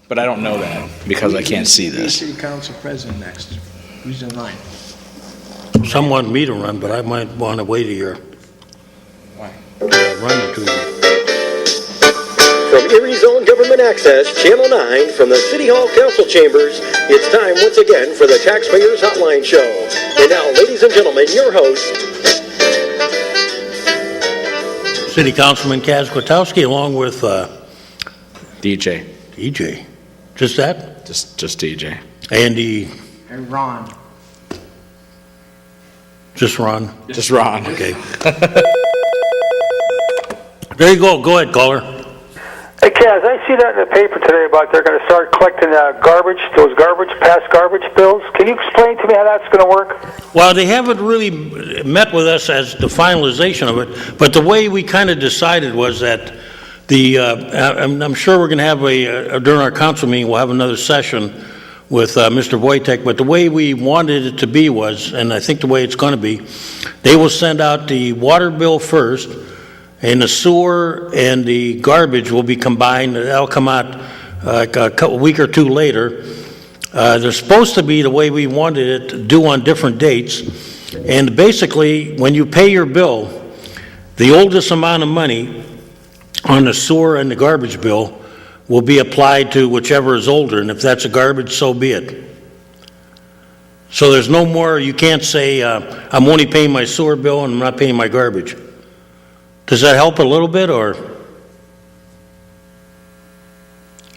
But I don't know that because I can't see this. City Council President next. Who's in line? Some want me to run, but I might want to wait a year. Why? Run it to you. From Erie Zone Government Access, Channel 9, from the City Hall Council Chambers, it's time once again for the Taxpayers Hotline Show. And now, ladies and gentlemen, your host, City Councilman Kaz Kwiatkowski, along with DJ. DJ. Just that? Just DJ. Andy, And Ron. just Ron. Just Ron. Okay. There you go. Go ahead, caller. Hey, Kaz, I see that in the paper today about they're going to start collecting garbage, past garbage bills. Can you explain to me how that's going to work? Well, they haven't really met with us as the finalization of it, but the way we kind of decided was that I'm sure we're going to have during our council meeting, we'll have another session with Mr. Wojtek, but the way we wanted it to be was, and I think the way it's going to be, they will send out the water bill first, and the sewer and the garbage will be combined. That'll come out like a week or two later. They're supposed to be the way we wanted it, due on different dates. And basically, when you pay your bill, the oldest amount of money on the sewer and the garbage bill will be applied to whichever is older. And if that's a garbage, so be it. So there's no more, you can't say, I'm only paying my sewer bill and I'm not paying my garbage. Does that help a little bit, or?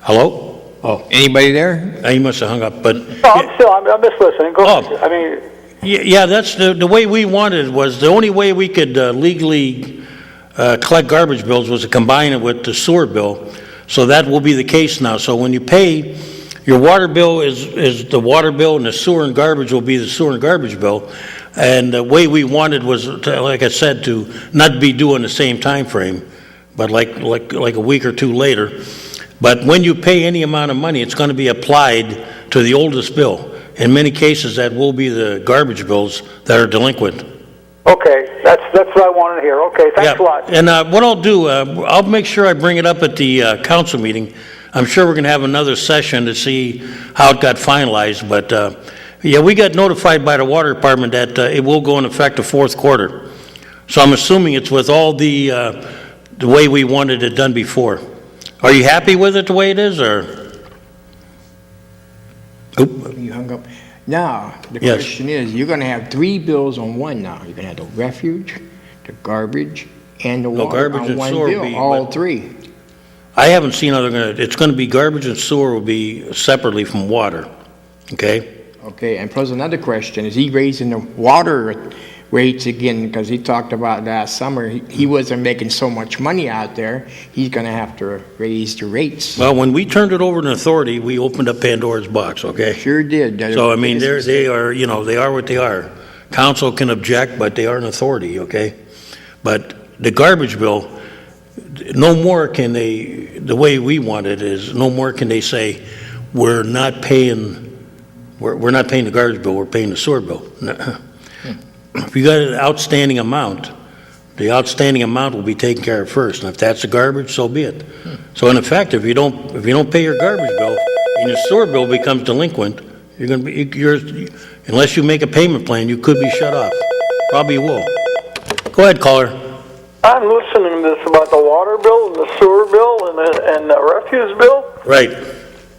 Hello? Oh, Anybody there? he must have hung up, but. No, I'm just listening. Go ahead. I mean, Yeah, that's the way we wanted it. Was the only way we could legally collect garbage bills was to combine it with the sewer bill. So that will be the case now. So when you pay, your water bill is the water bill, and the sewer and garbage will be the sewer and garbage bill. And the way we wanted was, like I said, to not be due in the same time frame, but like a week or two later. But when you pay any amount of money, it's going to be applied to the oldest bill. In many cases, that will be the garbage bills that are delinquent. okay, that's what I wanted to hear. Okay, thanks a lot. And what I'll do, I'll make sure I bring it up at the council meeting. I'm sure we're going to have another session to see how it got finalized. But yeah, we got notified by the water department that it will go in effect the fourth quarter. So I'm assuming it's with all the way we wanted it done before. Are you happy with it the way it is, or? Oop. You hung up. Now, the Yes. question is, you're going to have 3 bills on one now. You're going to have the refuge, the garbage, and the water garbage on and one sewer bill, be- all but- 3. I haven't seen it's going to be garbage and sewer will be separately from water, okay? Okay, and plus another question, is he raising the water rates again? Because he talked about last summer, he wasn't making so much money out there. He's going to have to raise the rates. Well, when we turned it over to an authority, we opened up Pandora's box, okay? Sure did. So, I mean, they are, they are what they are. Council can object, but they are an authority, okay? But the garbage bill, no more can they, the way we want it is, no more can they say, we're not paying the garbage bill, we're paying the sewer bill. If you got an outstanding amount, the outstanding amount will be taken care of first. And if that's the garbage, so be it. So in effect, if you don't pay your garbage bill and your sewer bill becomes delinquent, unless you make a payment plan, you could be shut off. Probably will. Go ahead, caller. I'm listening to this about the water bill and the sewer bill and the refuse bill. Right.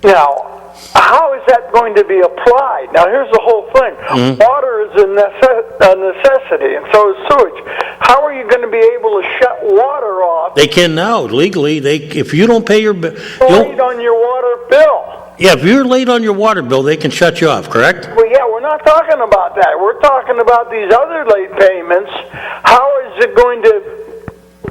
Now, how is that going to be applied? Now, here's the whole thing. Water is a necessity, and so is sewage. How are you going to be able to shut water off? They can now, legally. If you don't pay your bill... Late on your water bill. Yeah, if you're late on your water bill, they can shut you off, correct? Well, yeah, we're not talking about that. We're talking about these other late payments. How is it going to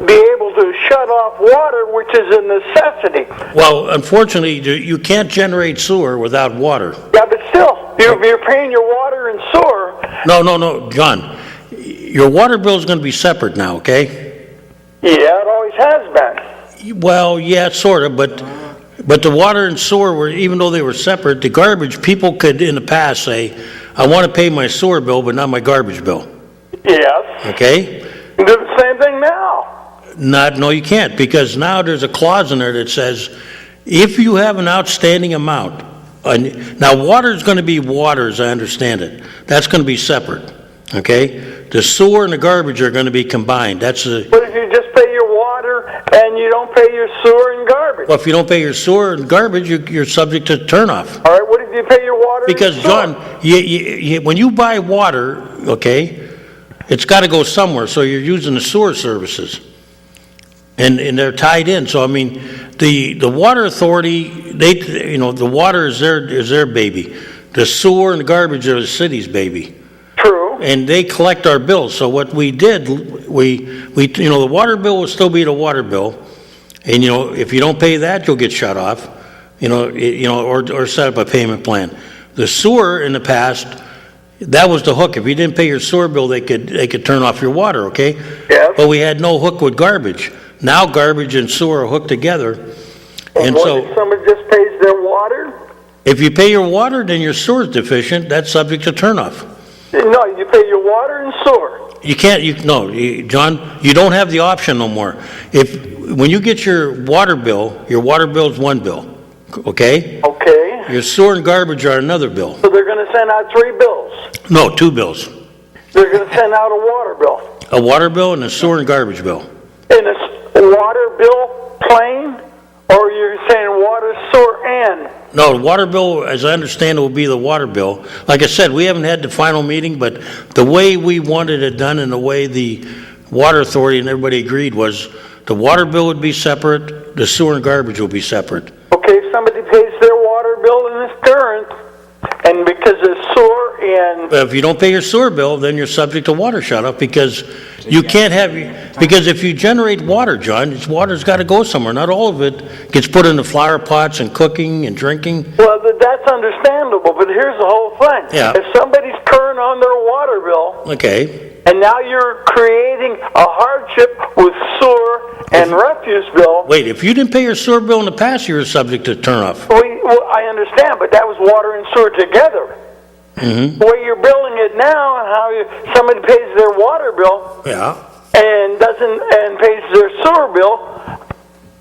be able to shut off water, which is a necessity? Well, unfortunately, you can't generate sewer without water. Yeah, but still, you're paying your water and sewer. No, John. Your water bill is going to be separate now, okay? Yeah, it always has been. Well, yeah, sort of, but the water and sewer were, even though they were separate, the garbage, people could in the past say, I want to pay my sewer bill, but not my garbage bill. Yes. Okay? Do the same thing now. No, you can't, because now there's a clause in there that says if you have an outstanding amount, now water is going to be water, as I understand it. That's going to be separate, okay? The sewer and the garbage are going to be combined. That's a. What if you just pay your water and you don't pay your sewer and garbage? Well, if you don't pay your sewer and garbage, you're subject to turnoff. All right, what if you pay your water Because, and sewer? John, when you buy water, okay, it's got to go somewhere, so you're using the sewer services. And they're tied in, so I mean, the water authority, the water is their baby. The sewer and the garbage are the city's baby. True. And they collect our bills, so what we did, the water bill will still be the water bill. And, if you don't pay that, you'll get shut off, or set up a payment plan. The sewer in the past, that was the hook. If you didn't pay your sewer bill, they could turn off your water, okay? Yes. But we had no hook with garbage. Now garbage and sewer are hooked together. And what so if somebody just pays their water? if you pay your water, then your sewer's deficient, that's subject to turnoff. No, you pay your water and sewer. You can't, John, you don't have the option no more. When you get your water bill is one bill, okay? Okay. Your sewer and garbage are another bill. So they're going to send out 3 bills. No, 2 bills. They're going to send out a water bill. A water bill and a sewer and garbage bill. And a water bill plain, or you're saying water, sewer, and? No, the water bill, as I understand it, will be the water bill. Like I said, we haven't had the final meeting, but the way we wanted it done and the way the water authority and everybody agreed was the water bill would be separate, the sewer and garbage will be separate. Okay, if somebody pays their water bill and it's current, and because it's sewer and... If you don't pay your sewer bill, then you're subject to water shut-off because you can't because if you generate water, John, water's got to go somewhere. Not all of it gets put into flower pots and cooking and drinking. Well, that's understandable, but here's the whole thing. Yeah. If somebody's current on their water bill, Okay. and now you're creating a hardship with sewer and refuse bill... Wait, if you didn't pay your sewer bill in the past, you were subject to turnoff. Well, I understand, but that was water and sewer together. Mm-hmm. The way you're billing it now, and how somebody pays their water bill Yeah. and pays their sewer bill,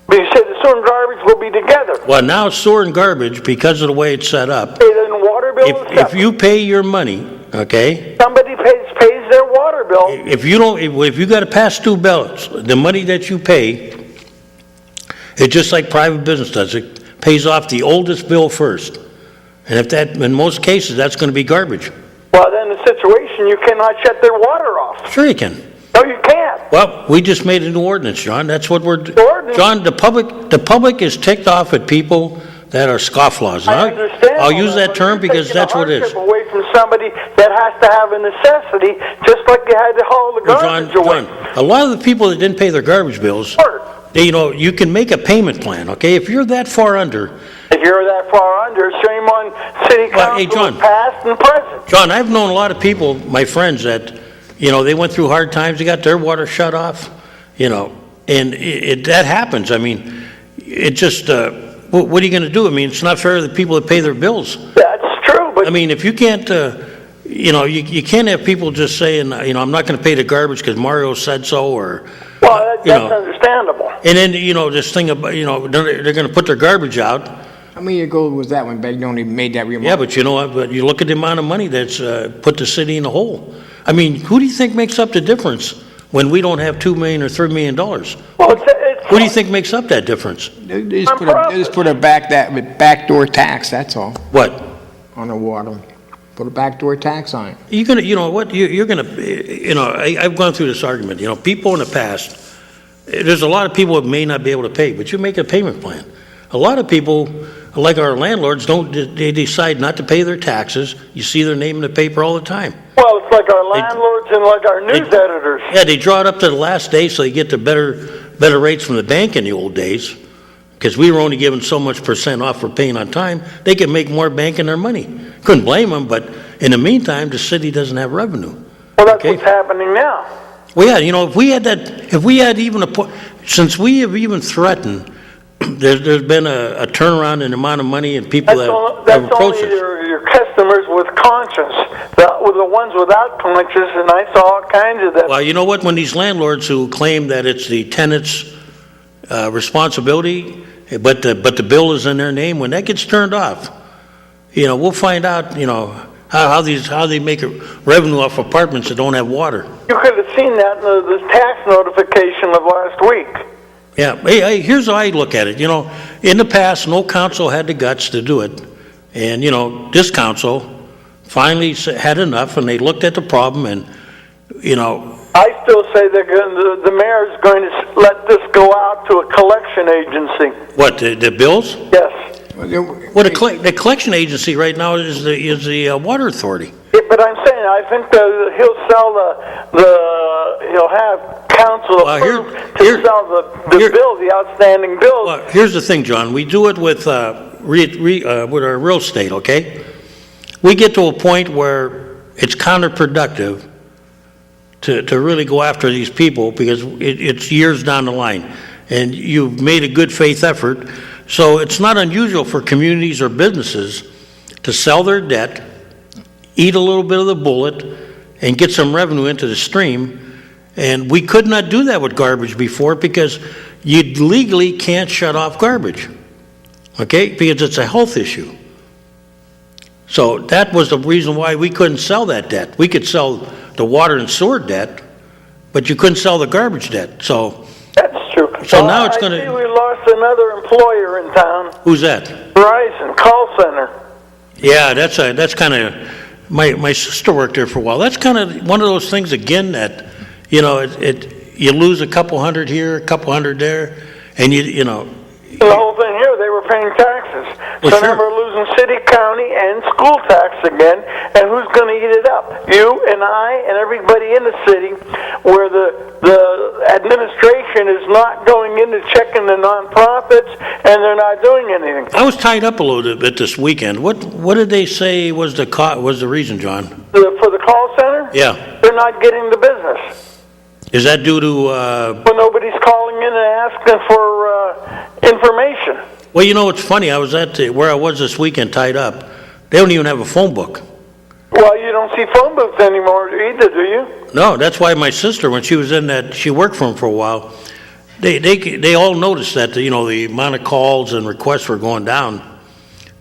but you said the sewer and garbage will be together. Well, now sewer and garbage, because of the way it's set up, Okay, then water bill is if separate. you pay your money, okay, Somebody pays their water bill. if you got to pass 2 bills, the money that you pay, it's just like private business does. It pays off the oldest bill first. And in most cases, that's going to be garbage. Well, then the situation, you cannot shut their water off. Sure you can. No, you can't. Well, we just made a new ordinance, John. That's what we're... Ordinance? John, the public is ticked off at people that are scofflaws. And I understand. I'll use that but term you're because taking that's a what it is. hardship away from somebody that has to have a necessity, just like you had to haul the garbage away. John, a lot of the people that didn't pay their garbage bills, Sure. you can make a payment plan, okay? If you're that far under, If you're that far under, shame on city Well, hey, council, John. past and present. John, I've known a lot of people, my friends, that, they went through hard times, they got their water shut off, and that happens. I mean, it just, what are you going to do? I mean, it's not fair to the people that pay their bills. That's true, but I mean, if you can't, you can't have people just saying, I'm not going to pay the garbage because Mario said so, or, that's understandable. and then, this thing about, they're going to put their garbage out. How many years ago was that when Bagnoni made that remark? Yeah, but you know what, but you look at the amount of money that's put the city in a hole. I mean, who do you think makes up the difference when we don't have $2 million or $3 million? Well, Who do you think makes up that difference? They just put a backdoor tax, that's all, What? on the water. Put a backdoor tax on it. You're gonna, you're gonna, I've gone through this argument, people in the past, there's a lot of people that may not be able to pay, but you make a payment plan. A lot of people, like our landlords, they decide not to pay their taxes. You see their name in the paper all the time. Well, it's like our landlords and like our news editors. Yeah, they draw it up to the last day so they get the better rates from the bank in the old days. Because we were only given so much % off for paying on time, they could make more banking their money. Couldn't blame them, but in the meantime, the city doesn't have revenue. Well, that's what's happening now. Well, yeah, since we have even threatened, there's been a turnaround in the amount of money and people that have approached That's us. only your customers with conscience. The ones without conscience, and I saw all kinds of that. Well, you know what? When these landlords who claim that it's the tenant's responsibility, but the bill is in their name. When that gets turned off, we'll find out, how they make a revenue off apartments that don't have water. You could have seen that in the tax notification of last week. Yeah, hey, here's how I look at it. In the past, no council had the guts to do it. And, this council finally had enough, and they looked at the problem, and, I still say the mayor is going to let this go out to a collection agency. What, the bills? Yes. Well, the collection agency right now is the water authority. Yeah, but I'm saying, I think that he'll have council approved to sell the bill, the outstanding bills. Well, here's the thing, John. We do it with our real estate, okay? We get to a point where it's counterproductive to really go after these people because it's years down the line. And you've made a good faith effort. So it's not unusual for communities or businesses to sell their debt, eat a little bit of the bullet, and get some revenue into the stream. And we could not do that with garbage before because you legally can't shut off garbage, okay? Because it's a health issue. So that was the reason why we couldn't sell that debt. We could sell the water and sewer debt, but you couldn't sell the garbage debt. So that's true. So now it's going to. I see we lost another employer in town. Who's that? Verizon call center. Yeah, that's kind of. My sister worked there for a while. That's kind of one of those things again that, you lose a couple hundred here, a couple hundred there, and The whole thing here, they were paying taxes. Well, So sure. now we're losing city, county, and school tax again, and who's going to eat it up? You and I and everybody in the city, where the administration is not going into checking the nonprofits, and they're not doing anything. I was tied up a little bit this weekend. What did they say was the reason, John? For the call center? Yeah. They're not getting the business. Is that due to? Well, nobody's calling in and asking for information. Well, it's funny. I was where I was this weekend tied up. They don't even have a phone book. Well, you don't see phone booths anymore either, do you? No, that's why my sister, when she was in that, she worked for them for a while. They all noticed that the amount of calls and requests were going down.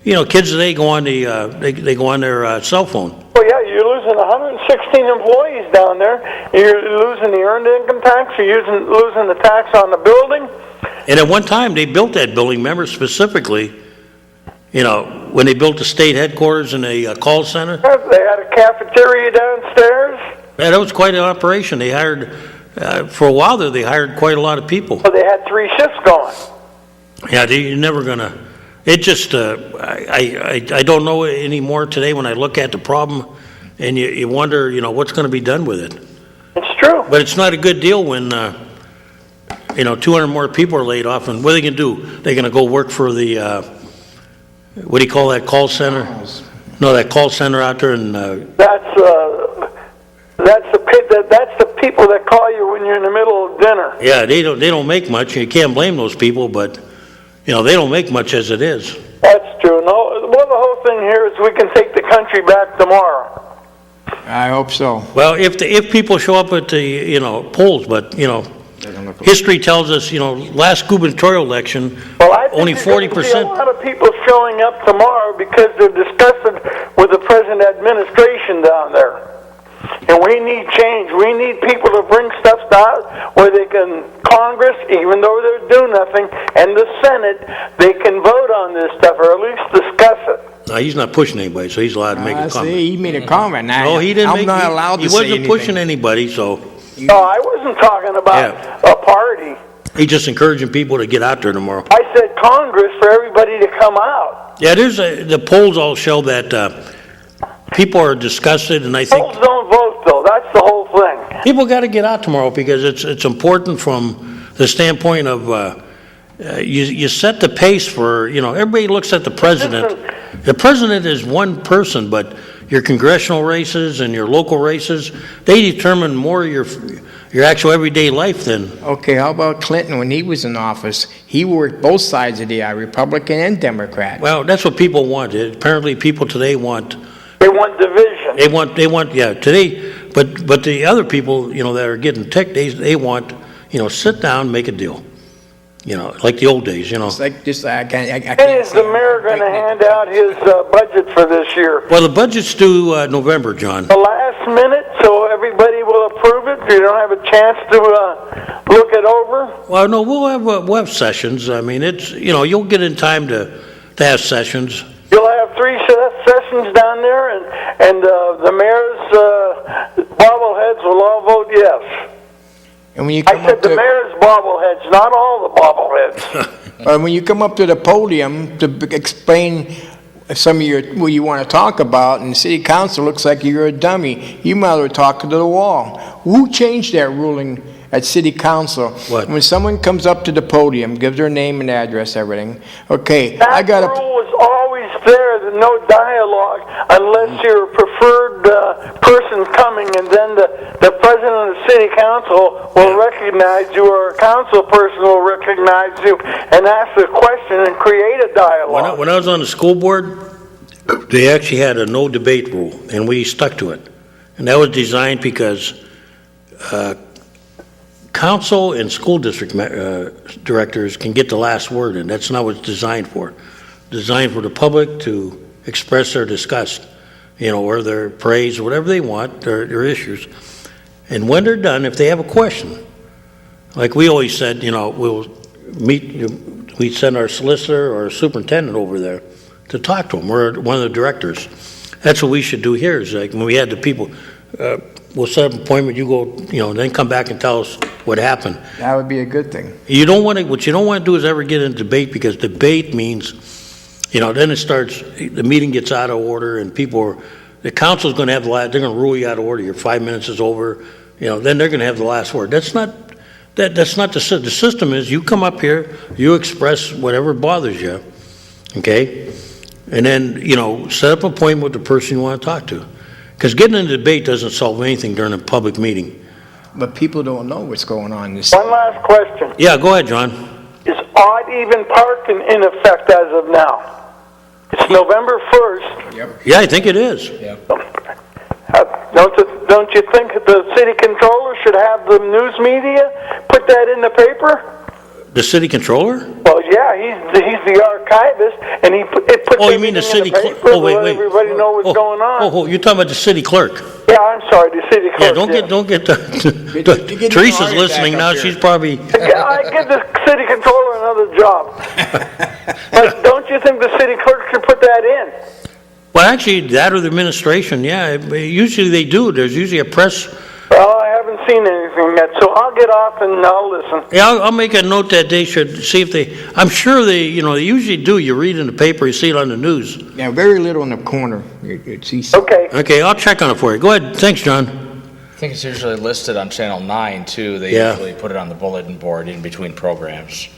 Kids today go on they go on their cell phone. Well, yeah, you're losing 116 employees down there. You're losing the earned income tax. You're losing the tax on the building. And at one time, they built that building, remember, specifically, when they built the state headquarters and a call center. They had a cafeteria downstairs. Yeah, that was quite an operation. They hired, for a while there, they hired quite a lot of people. Well, they had 3 shifts going. Yeah, you're never going to, it just, I don't know anymore today when I look at the problem and you wonder, what's going to be done with it. It's true. But it's not a good deal when, 200 more people are laid off, and what are they going to do? They're going to go work for the, what do you call that call center? No, that call center out there in... That's the people that call you when you're in the middle of dinner. Yeah, they don't make much. You can't blame those people, but, they don't make much as it is. That's true. No, well, the whole thing here is we can take the country back tomorrow. I hope so. Well, if people show up at the, polls, but, history tells us, last gubernatorial election, Well, I think only there's going to be 40%. a lot of people showing up tomorrow because they're discussing with the present administration down there. And we need change. We need people to bring stuff out where they can, Congress, even though they're doing nothing, and the Senate, they can vote on this stuff or at least discuss it. No, he's not pushing anybody, so he's allowed to make a comment. See, he made a comment. No, he didn't. I'm not allowed to say anything. He wasn't pushing anybody, so No, I wasn't talking about a party. he's just encouraging people to get out there tomorrow. I said Congress for everybody to come out. Yeah, the polls all show that people are disgusted, and I think Polls don't vote, though. That's the whole thing. people got to get out tomorrow because it's important from the standpoint of you set the pace for, everybody looks at the president. The president is one person, but your congressional races and your local races, they determine more your actual everyday life than... Okay, how about Clinton when he was in office? He worked both sides of the aisle, Republican and Democrat. Well, that's what people want. Apparently people today want... They want division. They want, today, but the other people, that are getting ticked, they want, sit down, make a deal. like the old days, It's like just, I can't When is say the mayor going to hand out his budget for this year? Well, the budget's due November, John. The last minute, so everybody will approve it? You don't have a chance to look it over? Well, no, we'll have sessions. I mean, it's, you'll get in time to have sessions. You'll have 3 sessions down there, and the mayor's bobbleheads will all vote yes. And when you I come said up the to, mayor's bobbleheads, not all the bobbleheads. when you come up to the podium to explain some of what you want to talk about, and the city council looks like you're a dummy, you might as well talk to the wall. Who changed that ruling at city council? What? When someone comes up to the podium, gives their name and address, everything, okay, I That got rule a... was always there, that no dialogue unless you're a preferred person coming, and then the president of the city council will recognize you, or a council person will recognize you and ask a question and create a dialogue. When I was on the school board, they actually had a no debate rule, and we stuck to it. And that was designed because council and school district directors can get the last word, and that's not what it's designed for. Designed for the public to express their disgust, or their praise, or whatever they want, their issues. And when they're done, if they have a question, like we always said, we'll we'd send our solicitor or superintendent over there to talk to them, or one of the directors. That's what we should do here, is like when we had the people, we'll set up an appointment, you go, then come back and tell us what happened. That would be a good thing. What you don't want to do is ever get into debate, because debate means, then it starts, the meeting gets out of order, and the council's going to have they're going to rule you out of order. Your 5 minutes is over, then they're going to have the last word. That's not the system. The system is you come up here, you express whatever bothers you, okay? And then, set up an appointment with the person you want to talk to. Because getting into debate doesn't solve anything during a public meeting. But people don't know what's going on in this. One last question. Yeah, go ahead, John. Is odd even parking in effect as of now? It's November 1st. Yeah, I think it is. Don't you think the city controller should have the news media put that in the paper? The city controller? Well, yeah, he's the archivist, and it puts Oh, you mean the everything city in the clerk? paper Oh, wait, to let wait. everybody know what's going on. Oh, you're talking about the city clerk. Yeah, I'm sorry, the city clerk. Yeah, don't get Get Teresa's the listening attack now. up here. She's probably. Yeah, I give the city controller another job. But don't you think the city clerk should put that in? Well, actually, that or the administration, yeah. Usually they do. There's usually a press. Well, I haven't seen anything yet, so I'll get off and I'll listen. Yeah, I'll make a note that they should see if they. I'm sure they usually do. You read in the paper, you see it on the news. Yeah, very little in the corner. It's easy. Okay. Okay, I'll check on it for you. Go ahead. Thanks, John. I think it's usually listed on Channel 9, too. They Yeah. usually put it on the bulletin board in between programs.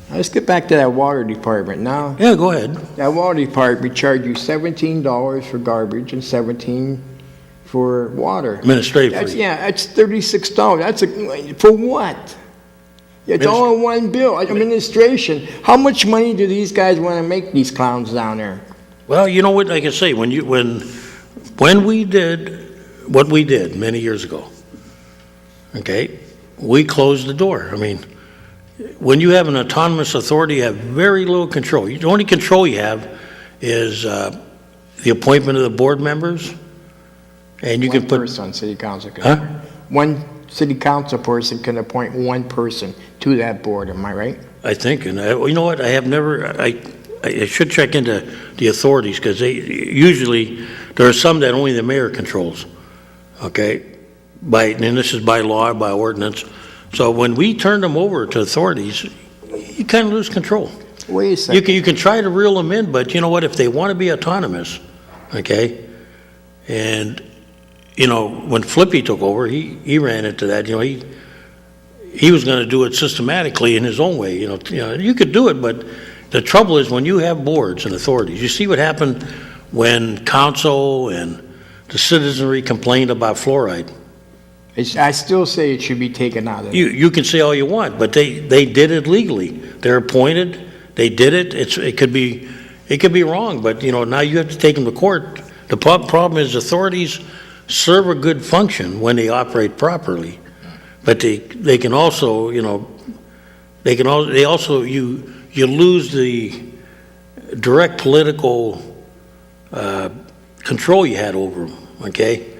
Let's get back to that water department now. Yeah, go ahead. That water department charge you $17 for garbage and $17 for water. Administrative That's, fee. yeah, that's $36. For what? It's all in one bill. Administration. How much money do these guys want to make, these clowns down there? Well, you know what? Like I say, when we did what we did many years ago, okay, we closed the door. I mean, when you have an autonomous authority, you have very little control. The only control you have is the appointment of the board members, and you One can put. person, city council can. Huh? One city council person can appoint one person to that board, am I right? I think, and you know what? I have never. I should check into the authorities, because usually there are some that only the mayor controls. Okay, and this is by law, by ordinance. So when we turn them over to authorities, you kind of lose control. Wait a second. You can try to reel them in, but you know what? If they want to be autonomous, okay, and when Flippy took over, he ran into that. He was going to do it systematically in his own way. You could do it, but the trouble is when you have boards and authorities. You see what happened when council and the citizenry complained about fluoride. I still say it should be taken out of it. You can say all you want, but they did it legally. They're appointed. They did it. It could be wrong, but now you have to take them to court. The problem is authorities serve a good function when they operate properly, but they can also they also, you lose the direct political control you had over them, okay?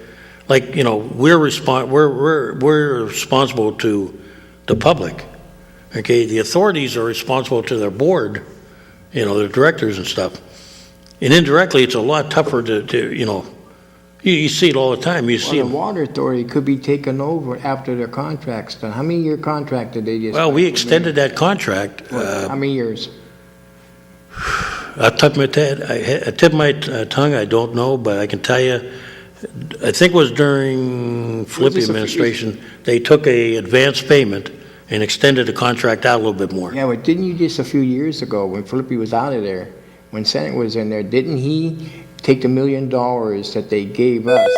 Like, we're responsible to the public, okay? The authorities are responsible to their board, their directors and stuff. And indirectly, it's a lot tougher to you see it all the time. You see The water authority could be taken over after their contract's done. How many year contract did they just? Well, we extended that contract. How many years? Off the top of my head, I tip my tongue, I don't know, but I can tell you, I think it was during Philippi administration, they took a advance payment and extended the contract out a little bit more. Yeah, but didn't you just a few years ago, when Philippi was out of there, when Senate was in there, didn't he take the $1 million that they gave us?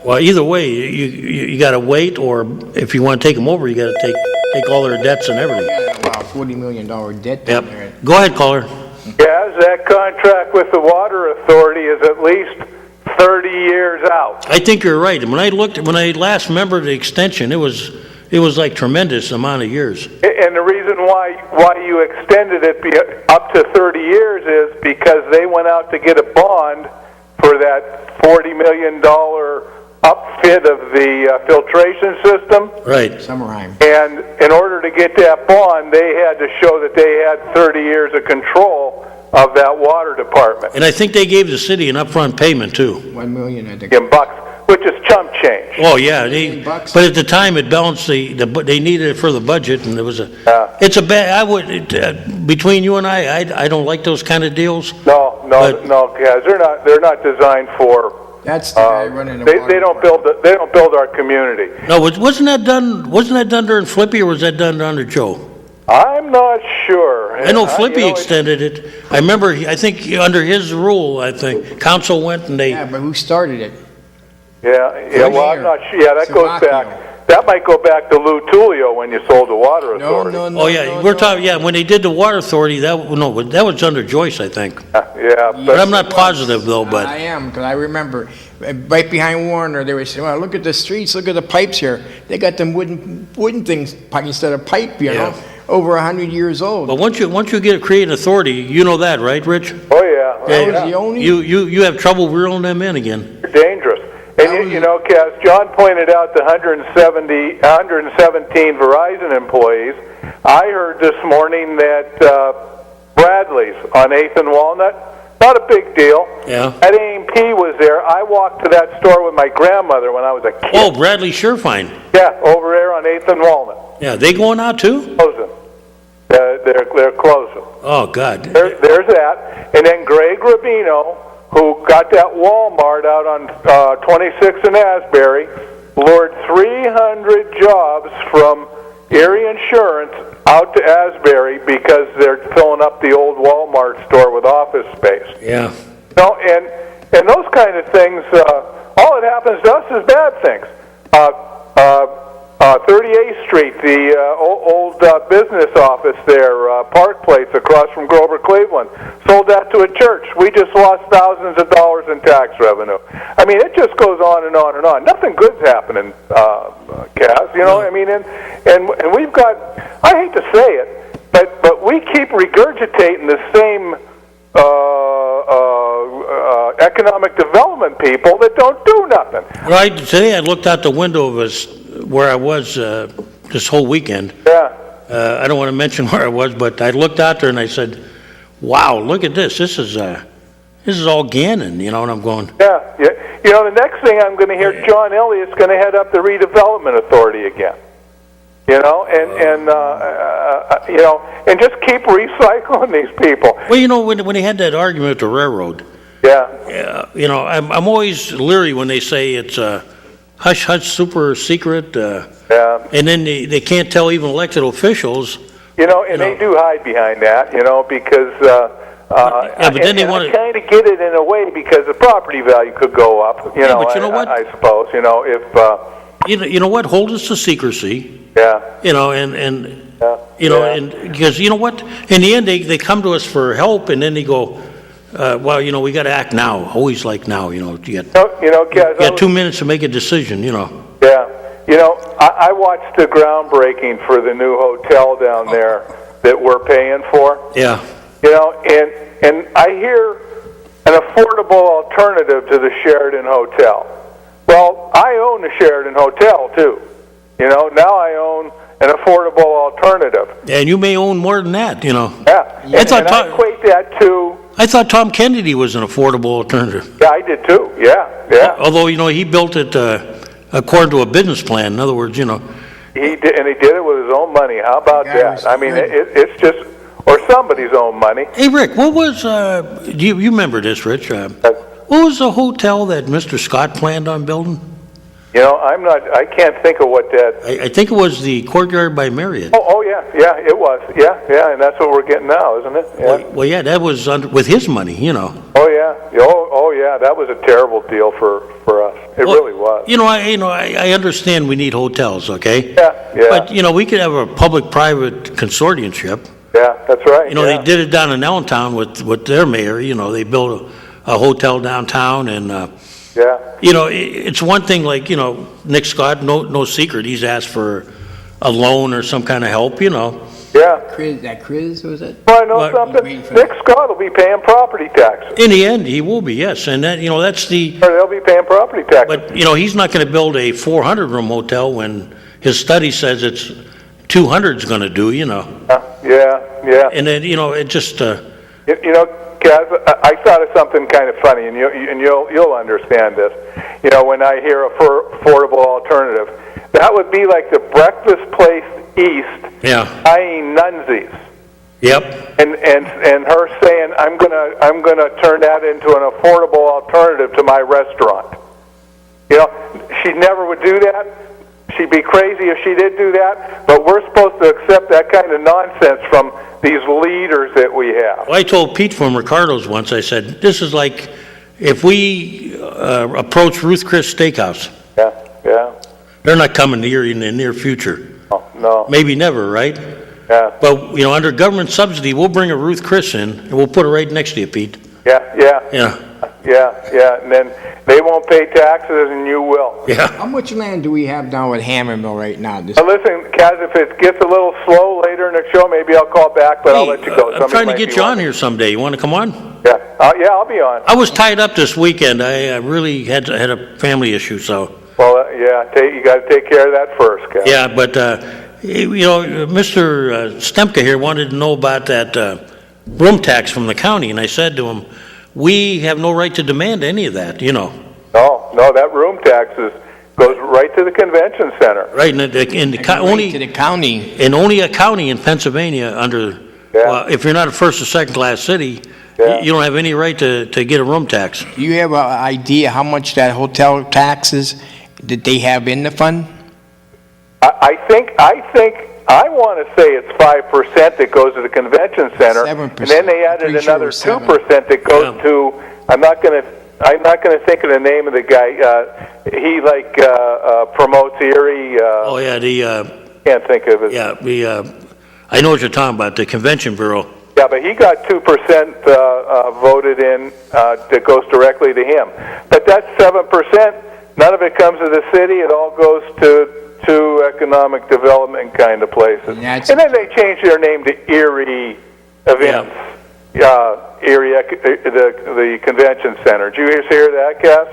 Well, either way, you got to wait, or if you want to take them over, you got to take all their debts and everything. Yeah, wow, $40 million debt down there. Yep. Go ahead, caller. Yes, that contract with the water authority is at least 30 years out. I think you're right. When I last remembered the extension, it was like tremendous amount of years. And the reason why you extended it up to 30 years is because they went out to get a bond for that $40 million upfit of the filtration system. Right. Summerheim. And in order to get that bond, they had to show that they had 30 years of control of that water department. And I think they gave the city an upfront payment too. $1 million, I think. In bucks, which is chump change. Oh yeah, $bucks. but at the time it balanced they needed it for the budget, and it was it's a bad. I would between you and I don't like those kind of deals. No, guys, they're not designed for. That's the guy running the water. They don't build our community. No, wasn't that done during Flippy, or was that done under Joe? I'm not sure. I know Flippy extended it. I remember. I think under his rule, I think council went and they. Yeah, but who started it? Yeah. Well, I'm not sure. Yeah, that goes back. That might go back to Lou Tullio when you sold the water authority. No. Oh yeah, we're talking. Yeah, when they did the water authority, that was under Joyce, I think. Yeah, But I'm not positive though. But I am, because I remember right behind Warner, they were saying, "Well, look at the streets, look at the pipes here. They got them wooden things instead of pipe, you know, over 100 years old." But once you create an authority, you know that, right, Rich? Oh yeah. That was the only. You have trouble reeling them in again. They're dangerous. And Kaz, John pointed out the 117 Verizon employees. I heard this morning that Bradley's on 8th and Walnut, not a big deal. Yeah. That A&P was there. I walked to that store with my grandmother when I was a kid. Oh, Bradley Surefine. Yeah, over there on 8th and Walnut. Yeah, they going out too? Closing. They're closing. Oh God. There's that. And then Greg Rubino, who got that Walmart out on 26th and Asbury, lured 300 jobs from Erie Insurance out to Asbury because they're filling up the old Walmart store with office space. Yeah. No, and those kind of things, all that happens to us is bad things. 38th Street, the old business office there, Park Place across from Grover Cleveland, sold that to a church. We just lost thousands of dollars in tax revenue. I mean, it just goes on and on and on. Nothing good's happening, Cass. You know, I mean, and we've got, I hate to say it, but we keep regurgitating the same economic development people that don't do nothing. Right. Today I looked out the window of where I was this whole weekend. Yeah. I don't want to mention where I was, but I looked out there and I said, "Wow, look at this! This is all Gannon." You know, and I'm going. Yeah. You know, the next thing I'm going to hear, John Elliott's going to head up the redevelopment authority again. You know, and just keep recycling these people. Well, you know, when they had that argument with the railroad. Yeah. You know, I'm always leery when they say it's a hush-hush super secret. Yeah. And then they can't tell even elected officials. You know, and they do hide behind that, you know, because but then they want to kind of get it in a way because the property value could go up. You know, but you know what? I suppose, you know, if you know what, hold us to secrecy. Yeah. You know, and you know, and because you know what, in the end they come to us for help, and then they go, well, you know, we got to act now. Always like now, you know. You got 2 minutes to make a decision, you know. Yeah. I watched the groundbreaking for the new hotel down there that we're paying for. Yeah. And I hear an affordable alternative to the Sheraton Hotel. Well, I own the Sheraton Hotel too. Now I own an affordable alternative. And you may own more than that, Yeah. I equate that to. I thought Tom Kennedy was an affordable alternative. Yeah, I did too. Yeah. Although, he built it according to a business plan. In other words, He did, and he did it with his own money. How about that? I mean, it's just, or somebody's own money. Hey, Rick, what was, do you remember this, Rich? What was the hotel that Mr. Scott planned on building? I can't think of what that. I think it was the Courtyard by Marriott. Oh, yeah, it was. Yeah, and that's what we're getting now, isn't it? Yeah. Well, yeah, that was with his money, Oh, yeah. Oh, yeah, that was a terrible deal for us. It really was. I understand we need hotels, okay? Yeah. But, we could have a public-private consortiumship. Yeah, that's right. They did it down in Allentown with their mayor. They built a hotel downtown, and yeah. It's one thing like Nick Scott. No secret, he's asked for a loan or some kind of help. Yeah. Chris, was it? Well, I know something. Nick Scott will be paying property taxes. In the end, he will be, yes, and that that's the. Or they'll be paying property taxes. But he's not going to build a 400-room hotel when his study says it's 200 is going to do. Yeah. And then it just. Kaz, I thought of something kind of funny, and you'll understand this. When I hear affordable alternative, that would be like the breakfast place east, buying Nunsies. Yep. And her saying, I'm gonna turn that into an affordable alternative to my restaurant. She never would do that. She'd be crazy if she did do that, but we're supposed to accept that kind of nonsense from these leaders that we have. Well, I told Pete from Ricardo's once, I said, this is like if we approach Ruth Chris Steakhouse. Yeah. They're not coming here in the near future. Oh, no. Maybe never, right? Yeah. But, under government subsidy, we'll bring a Ruth Chris in, and we'll put her right next to you, Pete. Yeah. And then they won't pay taxes, and you will. Yeah. How much land do we have down at Hammermill right now? Listen, Kaz, if it gets a little slow later in the show, maybe I'll call back, but I'll let you go. I'm trying to get you on here someday. You want to come on? Yeah. I'll be on. I was tied up this weekend. I really had a family issue, so. Well, you got to take care of that first, Kaz. Yeah, but, Mr. Stemka here wanted to know about that room tax from the county, and I said to him, we have no right to demand any of that, No, that room tax goes right to the convention center. Right, only to the county. And only a county in Pennsylvania under, if you're not a first or second class city, you don't have any right to get a room tax. Do you have an idea how much that hotel taxes that they have in the fund? I think I want to say it's 5% that goes to the convention center, 7%. and then they added another 2% that goes to. I'm not going to think of the name of the guy. He promotes Erie. Can't think of it. Yeah, I know what you're talking about, the convention bureau. Yeah, but he got 2% voted in that goes directly to him. But that's 7%. None of it comes to the city. It all goes to economic development kind of places. And then they changed their name to Erie Events. Erie, the convention center. Did you hear that, Cass?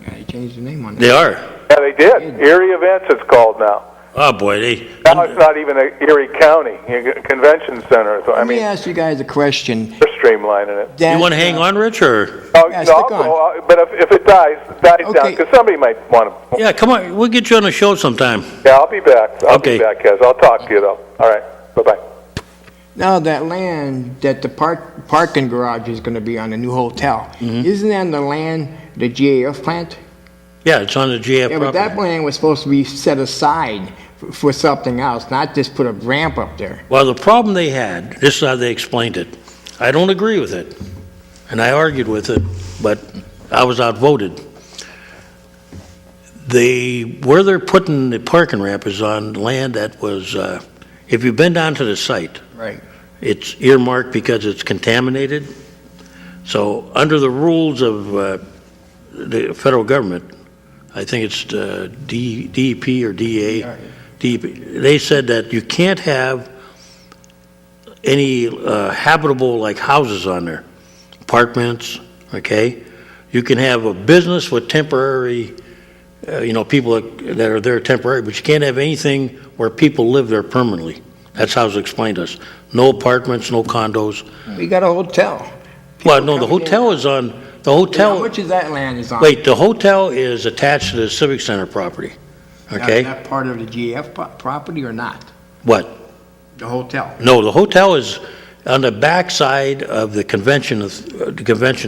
Yeah, they changed the name on it. They are. Yeah, they did. Erie Events it's called now. Oh, boy. Now it's not even a Erie County convention center. So, Let me ask you guys a question. They're streamlining it. You want to hang on, Rich, or? Yeah, stick on. But if it dies down, because somebody might want to. Yeah, come on. We'll get you on the show sometime. Yeah, I'll be back. I'll be back, Cass. I'll talk to you, though. All right. Bye-bye. Now, that land that the parking garage is going to be on the new hotel, isn't that the land, the GAF plant? Yeah, it's on the GAF Yeah, but property. that land was supposed to be set aside for something else, not just put a ramp up there. Well, the problem they had, this is how they explained it. I don't agree with it, and I argued with it, but I was outvoted. Where they're putting the parking ramp is on land that was, if you've been down to the site, Right. it's earmarked because it's contaminated. So under the rules of the federal government, I think it's DEP or DA, DEP, they said that you can't have any habitable like houses on there, apartments, okay? You can have a business with temporary, people that are there temporary, but you can't have anything where people live there permanently. That's how it's explained to us. No apartments, no condos. We got a hotel. Well, no, the hotel is on, the How hotel, much of that land is on? wait, the hotel is attached to the Civic Center property, okay? Is that part of the GF property or not? What? The hotel? No, the hotel is on the backside of the convention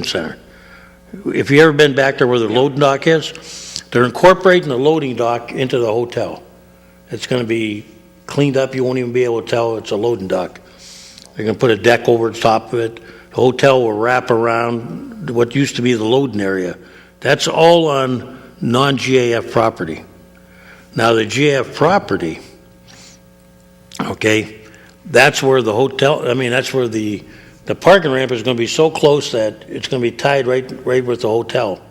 center. If you ever been back there where the loading dock is, they're incorporating the loading dock into the hotel. It's going to be cleaned up. You won't even be able to tell it's a loading dock. They're going to put a deck over the top of it. The hotel will wrap around what used to be the loading area. That's all on non-GAF property. Now, the GAF property, okay, that's where the hotel, that's where the parking ramp is going to be so close that it's going to be tied right with the hotel.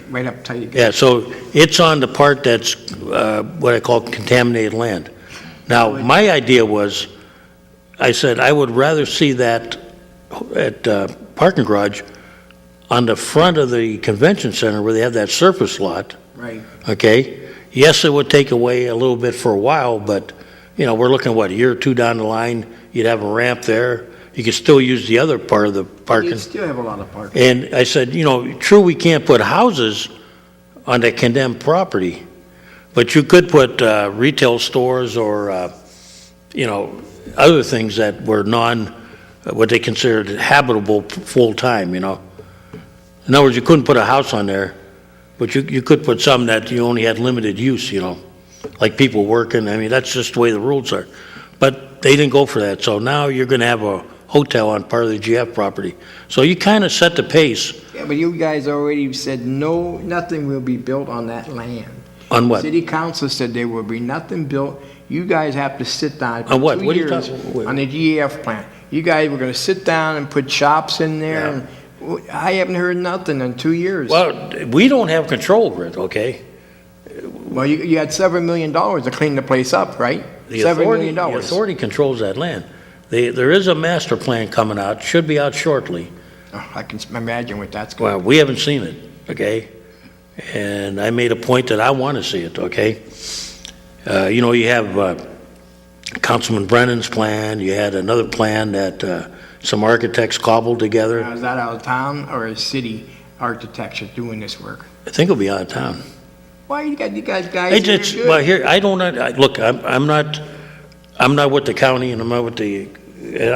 Right up tight. Yeah, so it's on the part that's what I call contaminated land. Now, my idea was, I said I would rather see that at parking garage on the front of the convention center where they have that surface lot. Right. Okay? Yes, it would take away a little bit for a while, but, we're looking, a year or two down the line, you'd have a ramp there. You could still use the other part of the parking. You still have a lot of parking. And I said, true, we can't put houses on that condemned property, but you could put retail stores or, other things that were what they considered habitable full-time, In other words, you couldn't put a house on there, but you could put some that you only had limited use, like people working. That's just the way the rules are. But they didn't go for that, so now you're going to have a hotel on part of the GF property. So you kind of set the pace. Yeah, but you guys already said no, nothing will be built on that land. On what? City council said there will be nothing built. You guys have to sit down. On what? For What are you 2 years talking- on the GF plan. You guys were going to sit down and put shops in there. Yeah. And I haven't heard nothing in 2 years. Well, we don't have control over it, okay? Well, you had $7 million to clean the place up, right? $7 million. The authority controls that land. There is a master plan coming out, should be out shortly. Oh, I can imagine what that's going Well, we haven't seen it, okay? And I made a point that I want to see it, okay? You have Councilman Brennan's plan, you had another plan that some architects cobbled together. Now, is that out of town or is city architecture doing this work? I think it'll be out of town. Why you guys It's, here? well, here, I don't, look, I'm not with the county and I'm not with the, and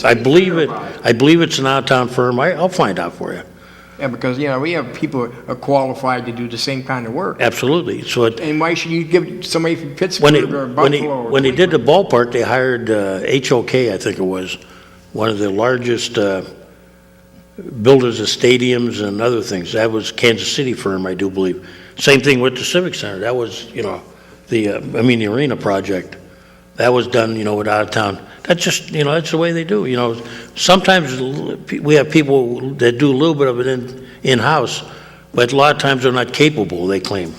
I believe it, I believe it's an out-of-town firm. I'll find out for you. Yeah, because, we have people who are qualified to do the same kind of work. Absolutely. So And why should you give somebody from Pittsburgh or Buffalo? or when they did the Cleveland? ballpark, they hired HOK, I think it was, one of the largest builders of stadiums and other things. That was Kansas City firm, I do believe. Same thing with the Civic Center. That was, the arena project. That was done, with out of town. That's just, that's the way they do. Sometimes we have people that do a little bit of it in-house, but a lot of times they're not capable, they claim.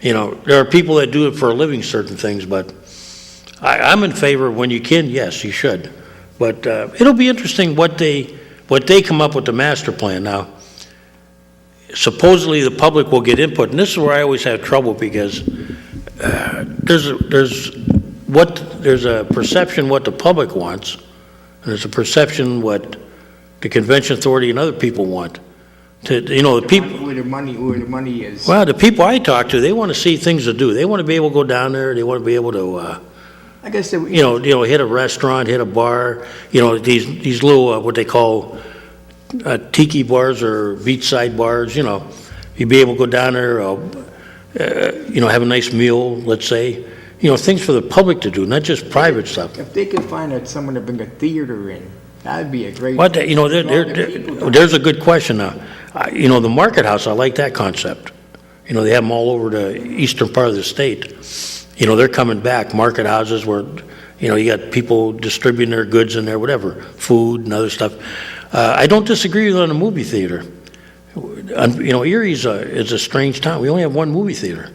There are people that do it for a living, certain things, but I'm in favor when you can, yes, you should. But it'll be interesting what they come up with the master plan. Now, supposedly the public will get input, and this is where I always have trouble because there's a perception what the public wants, and there's a perception what the convention authority and other people want. The people. Where the money is. Well, the people I talk to, they want to see things to do. They want to be able to go down there. They want to be able to, I guess that hit a restaurant, hit a bar. These little what they call tiki bars or beachside bars. You'd be able to go down there. Have a nice meal, let's say. Things for the public to do, not just private stuff. If they could find someone to bring a theater in, that'd be a great. What, there's a good question now. The Market House, I like that concept. They have them all over the eastern part of the state. They're coming back, market houses where, you got people distributing their goods in there, whatever, food and other stuff. I don't disagree with on a movie theater. You know, Erie's is a strange town. We only have one movie theater.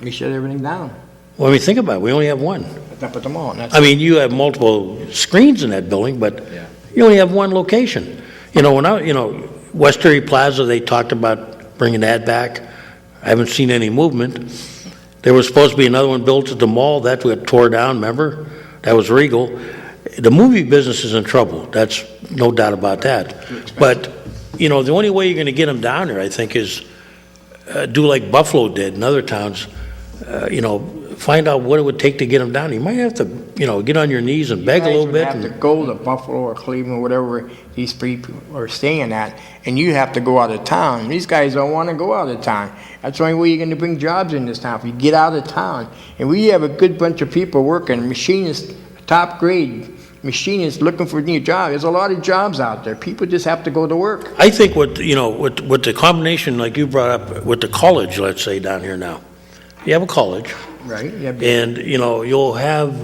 We shut everything down. Well, I mean, think about it. We only have one. Up at the mall. I mean, you have multiple screens in that building, but Yeah. you only have one location. You know, West Erie Plaza, they talked about bringing that back. I haven't seen any movement. There was supposed to be another one built at the mall. That got tore down, remember? That was Regal. The movie business is in trouble. That's no doubt about that. But, you know, the only way you're going to get them down there, I think, is do like Buffalo did and other towns. You know, find out what it would take to get them down. You might have to, you know, get on your knees and beg a little bit. You guys would have to go to Buffalo or Cleveland, whatever these people are staying at, and you have to go out of town. These guys don't want to go out of town. That's the only way you're going to bring jobs in this town, if you get out of town. And we have a good bunch of people working, machinists, top grade machinists looking for new jobs. There's a lot of jobs out there. People just have to go to work. I think with the combination, like you brought up, with the college, let's say, down here now. You have a college. Right. Yeah. And, you know, you'll have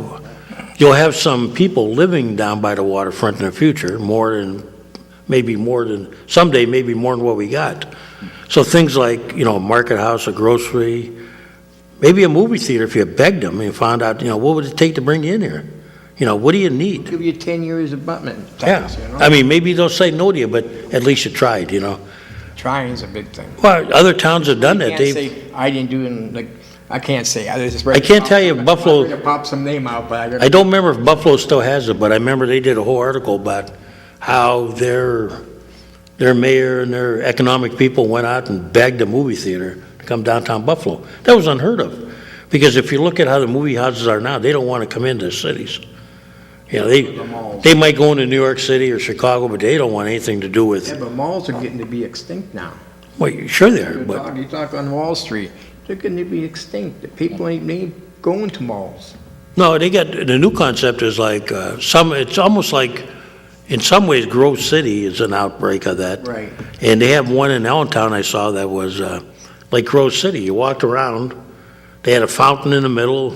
some people living down by the waterfront in the future, someday maybe more than what we got. So things like, you know, a market house, a grocery, maybe a movie theater, if you begged them and you found out, you know, what would it take to bring you in here? You know, what do you need? Give you 10 years abutment Yeah. tax, you know? I mean, maybe they'll say no to you, but at least you tried, you know. Trying is a big thing. Well, other towns have done You that. can't say, I didn't do it, like, I can't say. I can't tell you if Buffalo- I'm going to pop some name out, but I don't remember if Buffalo still has it, but I remember they did a whole article about how their mayor and their economic people went out and begged a movie theater to come downtown Buffalo. That was unheard of, because if you look at how the movie houses are now, they don't want to come into the cities. You know, they might go into New York City or Chicago, but they don't want anything to do with. Yeah, but malls are getting to be extinct now. Well, sure they are, but You talk on Wall Street, they're getting to be extinct. The people ain't going to malls. no, they got the new concept is like it's almost like in some ways Grove City is an outbreak of that. Right. And they have one in Allentown I saw that was like Grove City. You walked around, they had a fountain in the middle,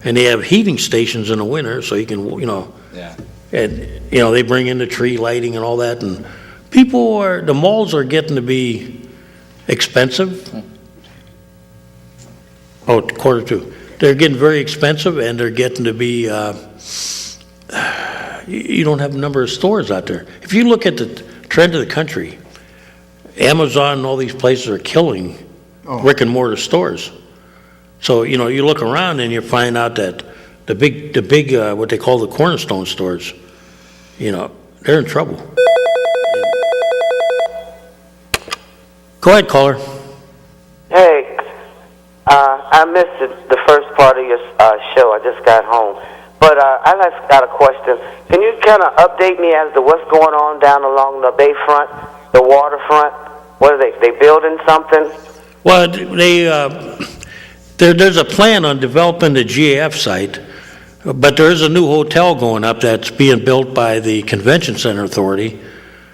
and they have heating stations in the winter, so you can, you know, Yeah. and, you know, they bring in the tree lighting and all that, and the malls are getting to be expensive. Oh, 1:45. They're getting very expensive, and they're getting to be, you don't have a number of stores out there. If you look at the trend of the country, Amazon and all these places are killing brick and mortar stores. So, you know, you look around and you find out that the big, what they call the cornerstone stores, you know, they're in trouble. Go ahead, caller. Hey, I missed the first part of your show. I just got home. But I just got a question. Can you kind of update me as to what's going on down along the bayfront, the waterfront? What are they building something? Well, there's a plan on developing the GAF site, but there is a new hotel going up that's being built by the Convention Center Authority.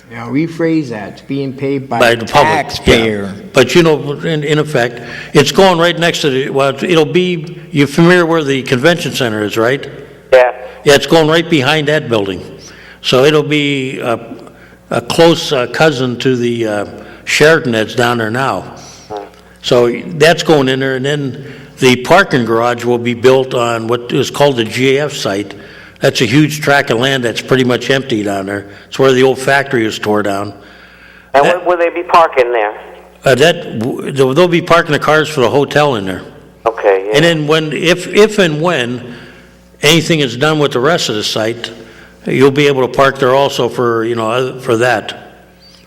Now, rephrase that. It's being paid by By the the public, taxpayer. yeah. But, you know, in effect, it's going right next to it'll be, you're familiar where the Convention Center is, right? Yeah. Yeah, it's going right behind that building. So it'll be a close cousin to the Sheraton that's down there now. So that's going in there, and then the parking garage will be built on what is called the GAF site. That's a huge tract of land that's pretty much empty down there. It's where the old factory was tore down. And when will they be parking there? They'll be parking the cars for the hotel in there. Okay, yeah. And then if and when anything is done with the rest of the site, you'll be able to park there also for, you know, for that.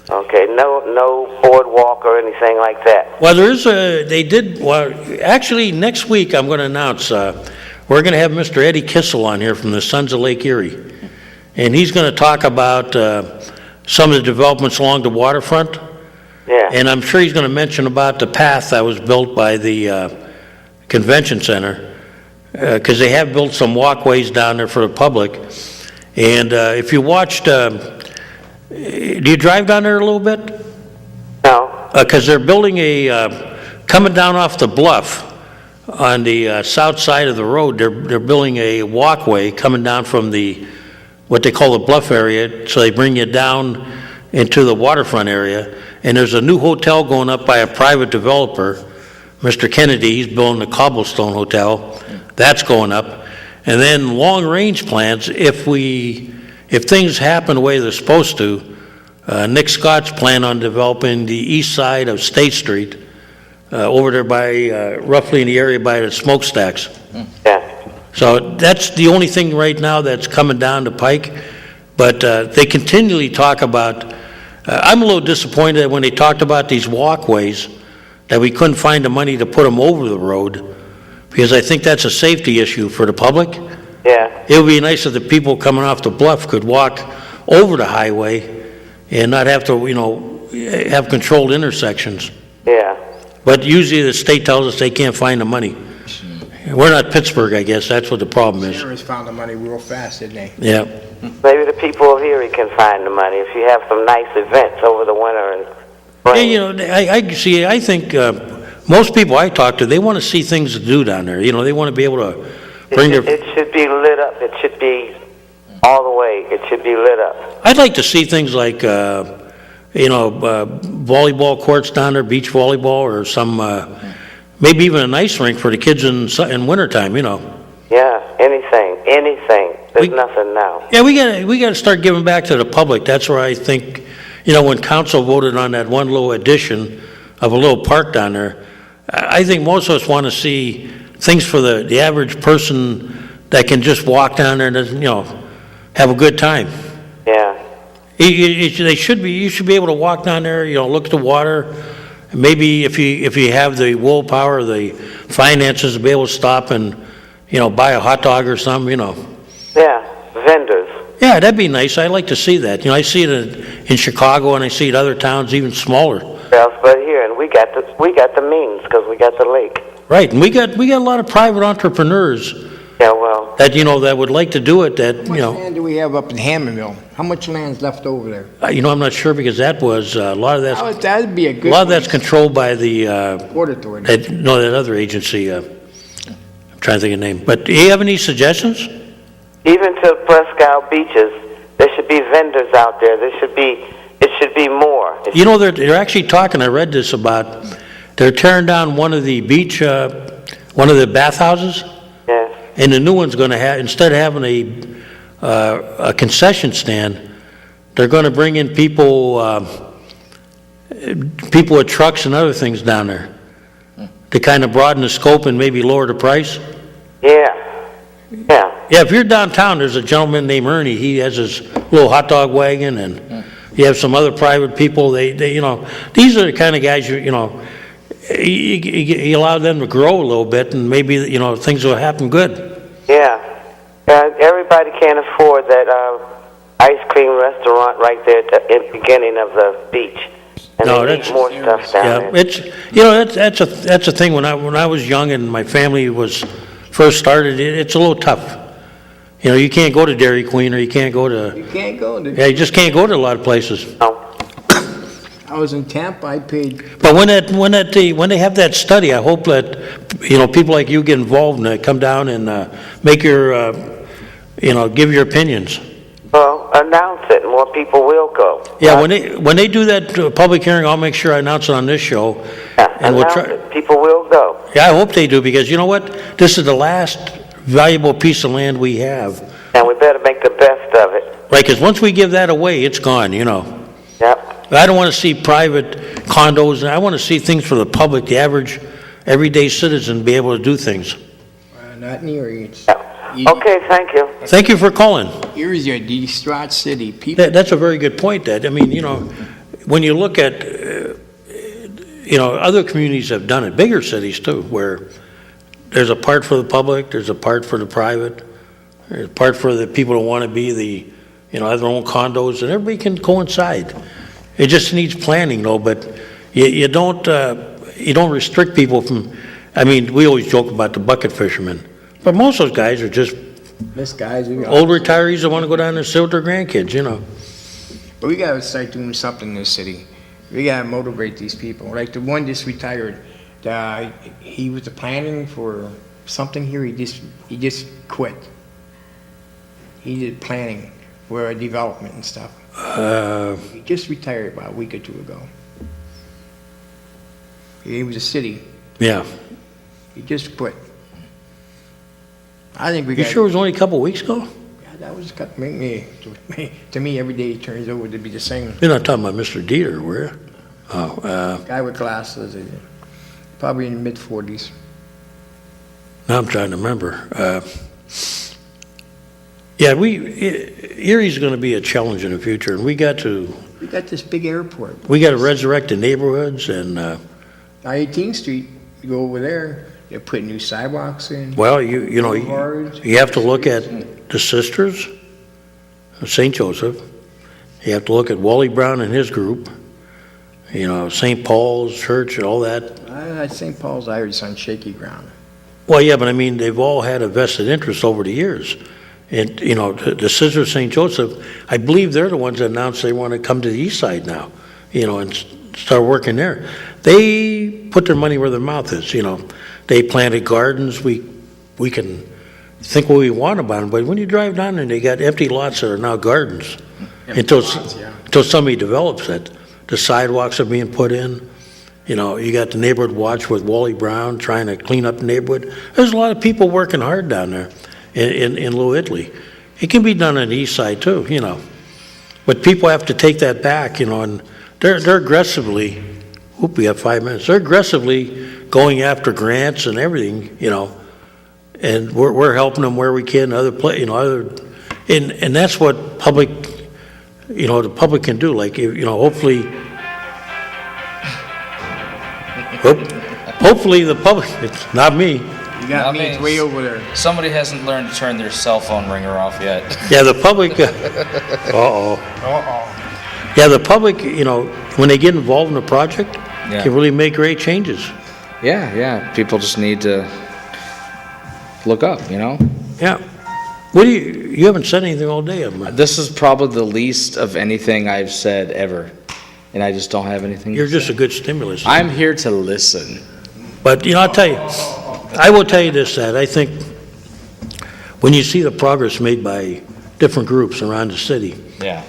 Okay, no boardwalk or anything like that. Well, actually, next week I'm going to announce, we're going to have Mr. Eddie Kissel on here from the Sons of Lake Erie. And he's going to talk about some of the developments along the waterfront. Yeah. And I'm sure he's going to mention about the path that was built by the Convention Center, because they have built some walkways down there for the public. And if you watched, do you drive down there a little bit? No. Because they're building coming down off the bluff on the south side of the road, they're building a walkway coming down from what they call the bluff area, so they bring you down into the waterfront area, and there's a new hotel going up by a private developer, Mr. Kennedy. He's building a cobblestone hotel. That's going up. And then long-range plans, if things happen the way they're supposed to, Nick Scott's plan on developing the east side of State Street, over there by, roughly in the area by the smokestacks. Yeah. So that's the only thing right now that's coming down the pike. But they continually talk about, I'm a little disappointed when they talked about these walkways, that we couldn't find the money to put them over the road, because I think that's a safety issue for the public. Yeah. It would be nice if the people coming off the bluff could walk over the highway and not have to, have controlled intersections. Yeah. But usually the state tells us they can't find the money. We're not Pittsburgh, I guess. That's what the problem is. Sheriffs found the money real fast, didn't they? Yeah. Maybe the people of Erie can find the money if you have some nice events over the winter and spring. Yeah, I think most people I talk to, they want to see things to do down there. They want to be able to bring their... It should be lit up. It should be all the way. It should be lit up. I'd like to see things like, volleyball courts down there, beach volleyball, or some, maybe even an ice rink for the kids in wintertime, Yeah, anything. There's nothing now. Yeah, we got to start giving back to the public. That's where I think, when council voted on that one little addition of a little park down there, I think most of us want to see things for the average person that can just walk down there and, have a good time. Yeah. You should be able to walk down there, look at the water. Maybe if you have the willpower, the finances to be able to stop and, buy a hot dog or something, Yeah, vendors. Yeah, that'd be nice. I'd like to see that. I see it in Chicago, and I see it in other towns even smaller. Else but here, and we got the means because we got the lake. Right, and we got a lot of private entrepreneurs. Yeah, well. That that would like to do it. That How much land do we have up in Hammondville? How much land's left over there? I'm not sure, because that was a lot of that's That'd be a good. a lot of that's controlled by the Port Authority. that other agency. I'm trying to think of the name. But do you have any suggestions? Even to Presque beaches, there should be vendors out there. It should be more. They're actually talking. I read this about. They're tearing down one of the beach, one of the bathhouses. Yeah. And the new one's going to have, instead of having a concession stand, they're going to bring in people with trucks and other things down there to kind of broaden the scope and maybe lower the price. Yeah. Yeah. Yeah, if you're downtown, there's a gentleman named Ernie. He has his little hot dog wagon, and you have some other private people. They these are the kind of guys you allow them to grow a little bit, and maybe things will happen good. Yeah. Everybody can't afford that ice cream restaurant right there at the beginning of the beach. And they need more stuff down there. It's that's a thing. When I was young and my family was first started, it's a little tough. You can't go to Dairy Queen, or you can't go to. You can't go to. Yeah, you just can't go to a lot of places. No. I was in Tampa. I paid. But when they have that study, I hope that people like you get involved and come down and make your give your opinions. Well, announce it, and more people will go. Yeah, when they do that public hearing, I'll make sure I announce it on this show. Yeah, and announce it. People will go. Yeah, I hope they do, because you know what? This is the last valuable piece of land we have. And we better make the best of it. Right, because once we give that away, it's gone. Yep. I don't want to see private condos. I want to see things for the public, the average, everyday citizen, be able to do things. Not in Erie. Okay, thank you. Thank you for calling. Erie's a distraught city. People. That's a very good point, Ed. I mean, when you look at, other communities have done it, bigger cities too, where there's a part for the public, there's a part for the private, there's a part for the people who want to be have their own condos, and everybody can coincide. It just needs planning, though. But you don't restrict people from. I mean, we always joke about the bucket fishermen, but most of those guys are just old retirees that want to go down there and sit with their grandkids. But we got to start doing something in this city. We got to motivate these people. Like the one just retired. He was planning for something here. He just quit. He did planning for a development and stuff. He just retired about a week or two ago. He was a city. Yeah. He just quit. I think we You got. sure it was only a couple of weeks ago? Yeah, that was to me, every day turns over to be the same. You're not talking about Mr. Dieter, were you? Oh, Guy with glasses, probably in the mid-40s. now I'm trying to remember. Yeah, Erie's going to be a challenge in the future, and we got to this big airport. resurrect the neighborhoods, and, 18th Street, you go over there, they put new sidewalks in. well, you know, boulevards. you have to look at the Sisters of St. Joseph. You have to look at Wally Brown and his group, you know, St. Paul's Church and all that. St. Paul's Irish on shaky ground. Well, yeah, but I mean, they've all had a vested interest over the years. And, you know, the Sisters of St. Joseph, I believe they're the ones that announced they want to come to the east side now, you know, and start working there. They put their money where their mouth is, you know. They planted gardens. We can think what we want about them, but when you drive down there, they got empty lots that are now gardens. Until somebody develops it. The sidewalks are being put in. You know, you got the neighborhood watch with Wally Brown trying to clean up the neighborhood. There's a lot of people working hard down there in Little Italy. It can be done on the east side too, you know. But people have to take that back, you know, and they're aggressively, we have 5 minutes, they're aggressively going after grants and everything, you know, and we're helping them where we can, and that's what public, you know, the public can do, like, you know, hopefully the public, it's not me. You got Not me, me. it's way over there. Somebody hasn't learned to turn their cell phone ringer off yet. Yeah, the public, yeah, the public, you know, when they get involved in a project, Yeah. can really make great changes. Yeah. People just need to look up, you know? Yeah. What do you haven't said anything all day, have you? This is probably the least of anything I've said ever, and I just don't have anything You're to just say. a good stimulus. I'm here to listen. But, you know, I will tell you this, that I think when you see the progress made by different groups around the city, Yeah.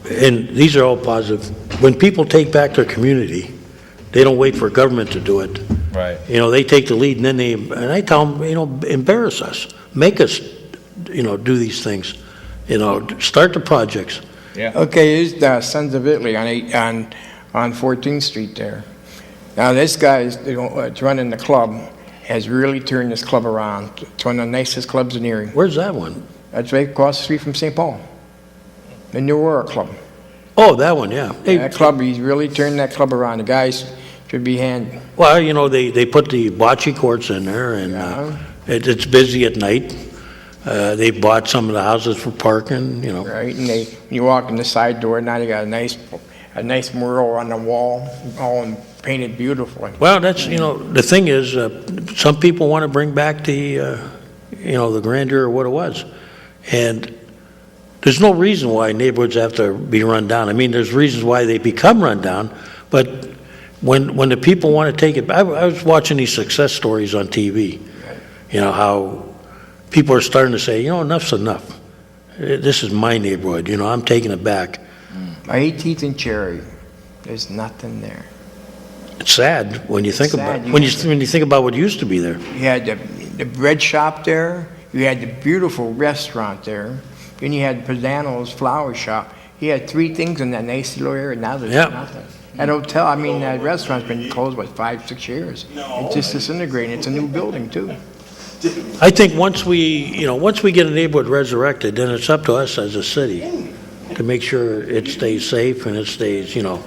and these are all positive, when people take back their community, they don't wait for government to do it. Right. You know, they take the lead, and then I tell them, you know, embarrass us, make us, you know, do these things, you know, start the projects. Yeah. Okay, here's the Sons of Italy on 14th Street there. Now, this guy that's running the club has really turned this club around. It's one of the nicest clubs in Erie. Where's that one? That's right across the street from St. Paul. The New Aurora Club. Oh, that one, yeah. Hey, That club, he's really turned that club around. The guys should be handy. well, you know, they put the bocce courts in there, and Yeah. it's busy at night. They bought some of the houses for parking, you know. Right, and you walk in the side door, now they got a nice mural on the wall, all painted beautifully. Well, that's, you know, the thing is, some people want to bring back the, you know, the grandeur of what it was. And there's no reason why neighborhoods have to be run down. I mean, there's reasons why they become run down, but when the people want to take it, I was watching these success stories on TV, you know, how people are starting to say, you know, enough's enough. This is my neighborhood, you know, I'm taking it back. My 18th and Cherry, there's nothing there. It's sad when you think Sad, about you when know. you think about what used to be there. You had the bread shop there, you had the beautiful restaurant there, then you had Pisano's flower shop. He had 3 things in that nice little area, now there's Yeah. nothing. That hotel, I mean, that restaurant's been closed, 5-6 years? It's just disintegrating, it's a new building too. I think once we get a neighborhood resurrected, then it's up to us as a city to make sure it stays safe and it stays, you know,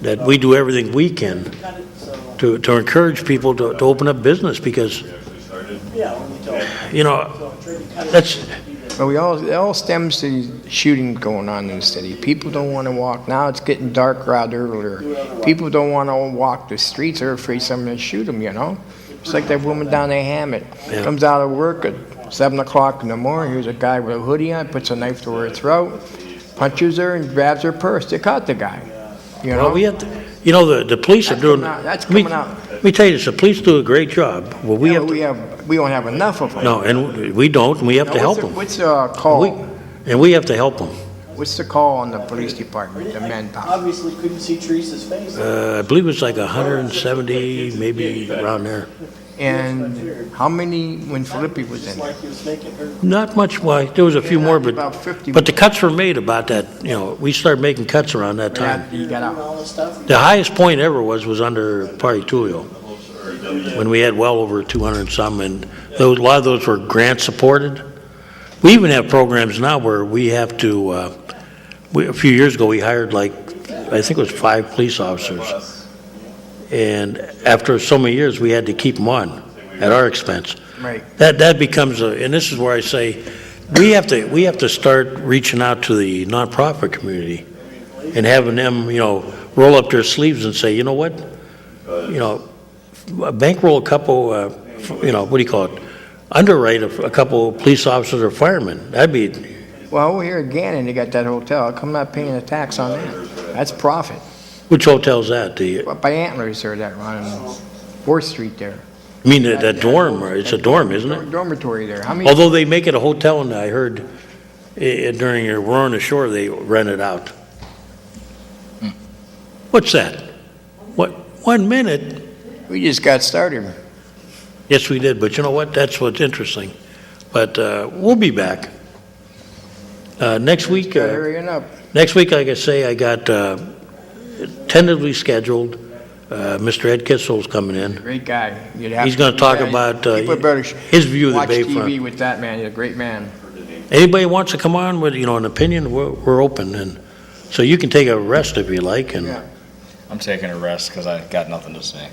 that we do everything we can to encourage people to open up business, because, you know, that's, But it all stems to these shootings going on in the city. People don't want to walk. Now it's getting darker out earlier. People don't want to walk the streets. They're afraid someone will shoot them, you know? It's like that woman down there, Hammett. Yeah. Comes out of work at 7 o'clock in the morning. Here's a guy with a hoodie on, puts a knife to her throat, punches her, and grabs her purse. They caught the guy. You know? well, we have to, you know, the police are doing. That's coming out. Let me tell you this, the police do a great job. Well, we have to, we don't have enough of them. no, and we don't, and we have to help them. What's called? And we have to help them. What's the call on the police department, the manpower? Obviously couldn't see Teresa's face. I believe it's like 170, maybe around there. And how many when Philippi was in? Like he was making her. Not much, why, there was a few more, About but 50. the cuts were made about that, we started making cuts around that time. He got out. All this stuff. The highest point ever was under Party Tulio, when we had well over 200 and some, and a lot of those were grant supported. We even have programs now where we have to, a few years ago, we hired I think it was 5 police officers. And after so many years, we had to keep them on at our expense. Right. That becomes and this is where I say, we have to start reaching out to the nonprofit community and having them, roll up their sleeves and say, you know what, bankroll a couple, what do you call it, underwrite a couple police officers or firemen. That'd be, Well, over here at Gannon, they got that hotel. How come not paying a tax on that? That's profit. which hotel's that? By Antlers there, that on 4th Street there. I mean, that dorm, it's a dorm, isn't it? Dormitory there. How many? Although they make it a hotel, and I heard during your We're on the Shore, they rent it out. What's that? What, 1 minute? We just got started. Yes, we did, but you know what? That's what's interesting. But we'll be back. Next week, Hurrying up. like I say, I got tentatively scheduled, Mr. Ed Kissel's coming in. Great guy. You'd have He's gonna talk you guys- about, people better his view of the watch Bayfront. TV with that man. He's a great man. Anybody wants to come on with, an opinion, we're open, and so you can take a rest if you like, and, Yeah. I'm taking a rest because I got nothing to say.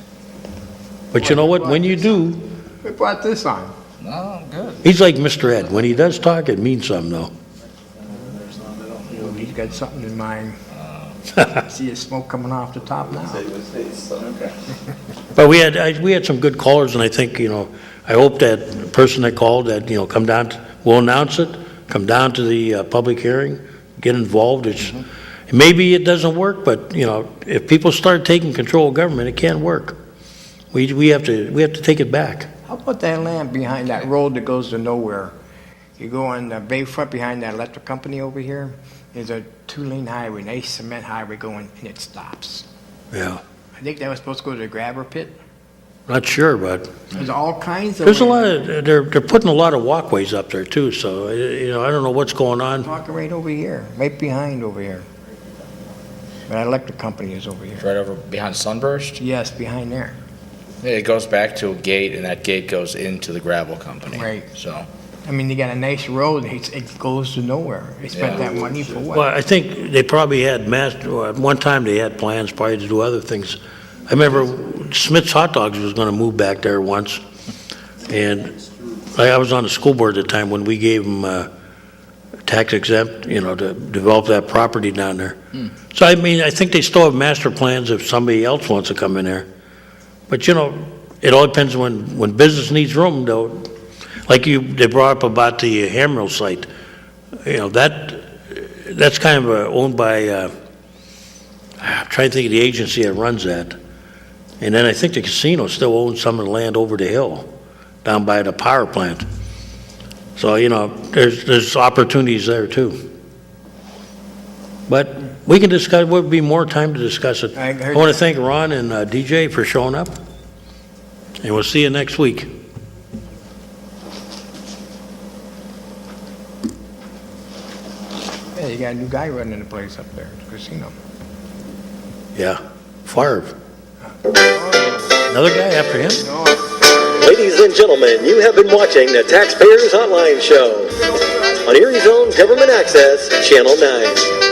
but you know what, when you do, We brought this on. No, I'm good. he's like Mr. Ed, when he does talk, it means something, though. He's got something in mind. See the smoke coming off the top now. But we had some good callers, and I think, I hope that person that called, that, come down, we'll announce it, come down to the public hearing, get involved. Maybe it doesn't work, but, if people start taking control of government, it can't work. We have to take it back. How about that land behind that road that goes to nowhere? You go on the Bayfront behind that electric company over here, there's a 2-lane highway, nice cement highway going, and it stops. Yeah, I think that was supposed to go to the grabber pit. not sure, but There's all kinds of. there's a lot of, they're putting a lot of walkways up there too, so, I don't know what's going on. Walking right over here, right behind over here. That electric company is over here. Right over behind Sunburst. Yes, behind there. It goes back to a gate, and that gate goes into the gravel company. Right. So, I mean, they got a nice road, it goes to nowhere. They spent that money for Well, what? I think they probably had at one time they had plans probably to do other things. I remember Smith's Hot Dogs was gonna move back there once, and I was on the school board at the time when we gave them, tax exempt, to develop that property down there. So, I mean, I think they still have master plans if somebody else wants to come in there. But, it all depends when business needs room, though. Like they brought up about the Hamrill site, that's kind of owned by, I'm trying to think of the agency that runs that. And then I think the casino still owns some of the land over the hill, down by the power plant. So, there's opportunities there too. But we can discuss, there'll be more time to discuss it. I I heard want to thank Ron and DJ for showing up. And we'll see you next week. Yeah, you got a new guy running the place up there, the casino. Yeah, Favre. Another guy after him? Ladies and gentlemen, you have been watching the Taxpayers Hotline Show on Erie's own Government Access, Channel 9.